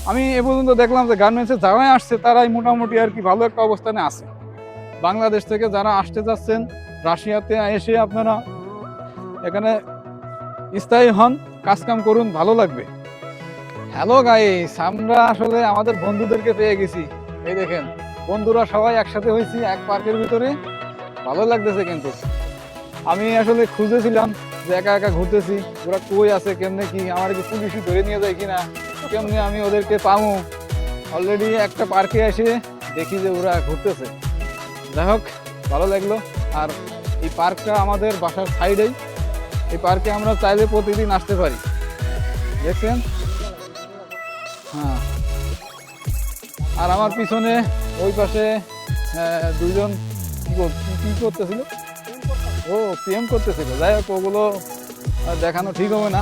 আমি এ পর্যন্ত দেখলাম যে গার্মেন্টসে যারাই আসছে তারাই মোটামুটি আর কি ভালো একটা অবস্থানে আছে। বাংলাদেশ থেকে যারা আসতে যাচ্ছেন রাশিয়াতে এসে আপনারা এখানে স্থায়ী হন, কাজকাম করুন, ভালো লাগবে। হ্যালো গাইস, আমরা আসলে আমাদের বন্ধুদেরকে পেয়ে গেছি। এই দেখেন বন্ধুরা সবাই একসাথে হয়েছি এক পার্কের ভিতরে, ভালো লাগতেছে। কিন্তু আমি আসলে খুঁজেছিলাম যে একা একা ঘুরতেছি, ওরা কই আছে, কেমনে কি, আমার কি পুলিশই ধরে নিয়ে যায় কিনা, কেমনে আমি ওদেরকে পাবো। অলরেডি একটা পার্কে এসে দেখি যে ওরা ঘুরতেছে। যাই হোক, ভালো লাগলো। আর এই পার্কটা আমাদের বাসার সাইডেই, এই পার্কে আমরা চাইলে প্রতিদিন আসতে পারি। দেখছেন? হ্যাঁ। আর আমার পিছনে ওই পাশে দুইজন কি করতেছিল, ও পিএম করতেছিল। যাই হোক, ওগুলো দেখানো ঠিক হবে না,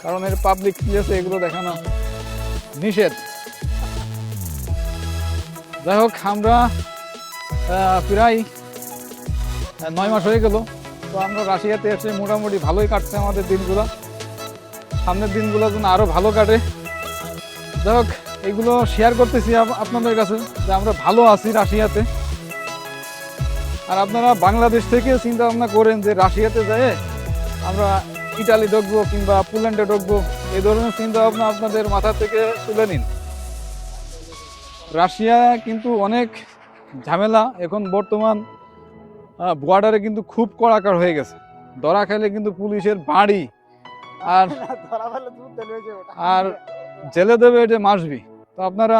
কারণ এর পাবলিক প্লেসে এগুলো দেখানো নিষেধ। যাই হোক, আমরা প্রায় 9 মাস হয়ে গেল। তো আমরা রাশিয়াতে এসে মোটামুটি ভালোই কাটছে আমাদের দিনগুলো। সামনের দিনগুলো যেন আরও ভালো কাটে। যাই হোক, এগুলো শেয়ার করতেছি আপনাদের কাছে যে আমরা ভালো আছি রাশিয়াতে। আর আপনারা বাংলাদেশ থেকে চিন্তা ভাবনা করেন যে রাশিয়াতে যেয়ে আমরা ইটালি ঢুকবো কিংবা পোল্যান্ডে ঢুকবো, এই ধরনের চিন্তা ভাবনা আপনাদের মাথা থেকে তুলে নিন। রাশিয়া কিন্তু অনেক ঝামেলা এখন বর্তমান, বর্ডারে কিন্তু খুব কড়াকড় হয়ে গেছে। ধরা খেলে কিন্তু পুলিশের বাড়ি আর আর জেলে দেবে, এটা মাসবি। তো আপনারা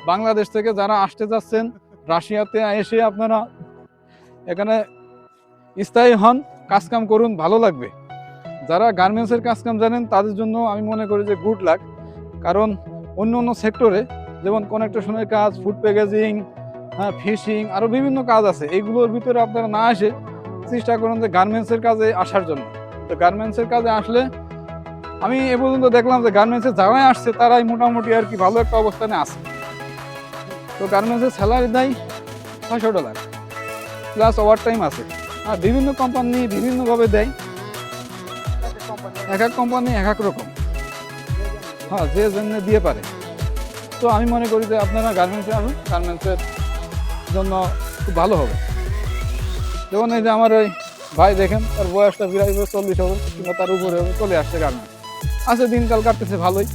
বাংলাদেশ থেকে যারা আসতে যাচ্ছেন রাশিয়াতে এসে আপনারা এখানে স্থায়ী হন, কাজকাম করুন, ভালো লাগবে। যারা গার্মেন্টসের কাজকাম জানেন তাদের জন্য আমি মনে করি যে গুড লাক। কারণ অন্য অন্য সেক্টরে যেমন কনেকট্রেশনের কাজ, ফুড প্যাকেজিং, ফিশিং, আরও বিভিন্ন কাজ আছে, এগুলোর ভিতরে আপনারা না এসে চেষ্টা করুন যে গার্মেন্টসের কাজে আসার জন্য। তো গার্মেন্টসের কাজে আসলে আমি এ পর্যন্ত দেখলাম যে গার্মেন্টসে যারাই আসছে তারাই মোটামুটি আর কি ভালো একটা অবস্থানে আছে। তো গার্মেন্টসের স্যালারি দেয় $600 প্লাস ওভার টাইম আছে। আর বিভিন্ন কোম্পানি বিভিন্নভাবে দেয়, এক এক কোম্পানি এক এক রকম, হ্যাঁ, যে জন্য দিয়ে পারে। তো আমি মনে করি যে আপনারা গার্মেন্টসে আসুন, গার্মেন্টসের জন্য খুব ভালো হবে। যেমন এই যে আমার ওই ভাই দেখেন, তার বয়সটা প্রায় 40 হবে কিংবা তার উপরে হবে, চলে আসছে গার্মেন্টস, আছে, দিনকাল কাটতেছে ভালোই।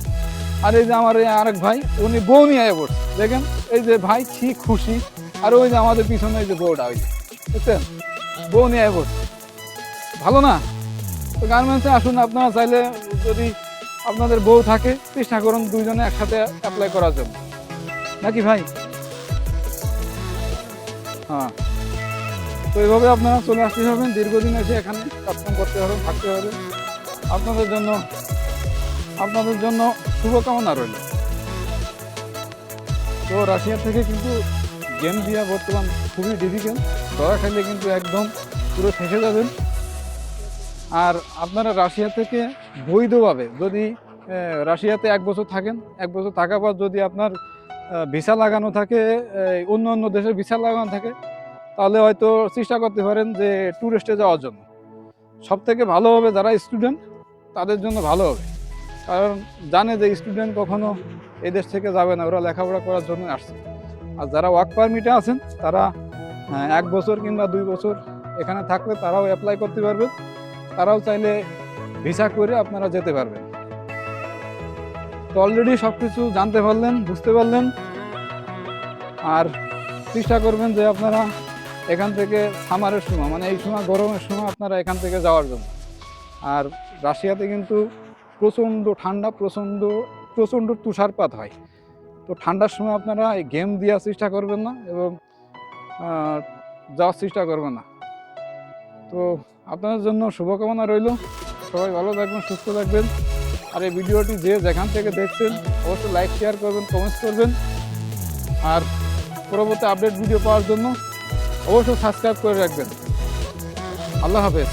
আর এই যে আমার এই আরেক ভাই, উনি বউ নিয়ে আয় পড়ছে, দেখেন এই যে ভাই কি খুশি। আর ওই যে আমাদের পিছনে এই যে বউটা, ওই যে বুঝছেন, বউ নিয়ে আয় পড়ছে, ভালো না? তো গার্মেন্টসে আসুন। আপনারা চাইলে যদি আপনাদের বউ থাকে চেষ্টা করুন দুইজনে একসাথে অ্যাপ্লাই করার জন্য, নাকি ভাই? হ্যাঁ। তো এইভাবে আপনারা চলে আসতে হবেন, দীর্ঘদিন এসে এখানে কাজকাম করতে হবে, থাকতে হবে। আপনাদের জন্য শুভকামনা রইল। তো রাশিয়া থেকে কিন্তু গেম দিয়া বর্তমান খুবই ডিফিকাল্ট, ধরা খাইলে কিন্তু একদম পুরো ফেঁসে যাবেন। আর আপনারা রাশিয়া থেকে বৈধভাবে যদি রাশিয়াতে 1 বছর থাকেন, 1 বছর থাকার পর যদি আপনার ভিসা লাগানো থাকে, অন্য অন্য দেশের ভিসা লাগানো থাকে, তাহলে হয়তো চেষ্টা করতে পারেন যে ট্যুরিস্টে যাওয়ার জন্য। সব থেকে ভালো হবে যারা স্টুডেন্ট, তাদের জন্য ভালো হবে। কারণ জানে যে স্টুডেন্ট কখনো এই দেশ থেকে যাবে না, ওরা লেখাপড়া করার জন্য আসছে। আর যারা ওয়ার্ক পারমিটে আছেন তারা 1 বছর কিংবা 2 বছর এখানে থাকলে তারাও অ্যাপ্লাই করতে পারবেন, তারাও চাইলে ভিসা করে আপনারা যেতে পারবেন। তো অলরেডি সব কিছু জানতে পারলেন, বুঝতে পারলেন। আর চেষ্টা করবেন যে আপনারা এখান থেকে সামারের সময়, মানে এই সময় গরমের সময় আপনারা এখান থেকে যাওয়ার জন্য। আর রাশিয়াতে কিন্তু প্রচণ্ড ঠান্ডা, প্রচণ্ড তুষারপাত হয়। তো ঠান্ডার সময় আপনারা এই গেম দেওয়ার চেষ্টা করবেন না এবং যাওয়ার চেষ্টা করবেন না। তো আপনাদের জন্য শুভকামনা রইল, সবাই ভালো থাকবেন, সুস্থ থাকবেন। আর এই ভিডিওটি যে যেখান থেকে দেখছেন অবশ্যই লাইক, শেয়ার করবেন, কমেন্টস করবেন। আর পরবর্তী আপডেট ভিডিও পাওয়ার জন্য অবশ্যই সাবস্ক্রাইব করে রাখবেন। আল্লাহ হাফেজ।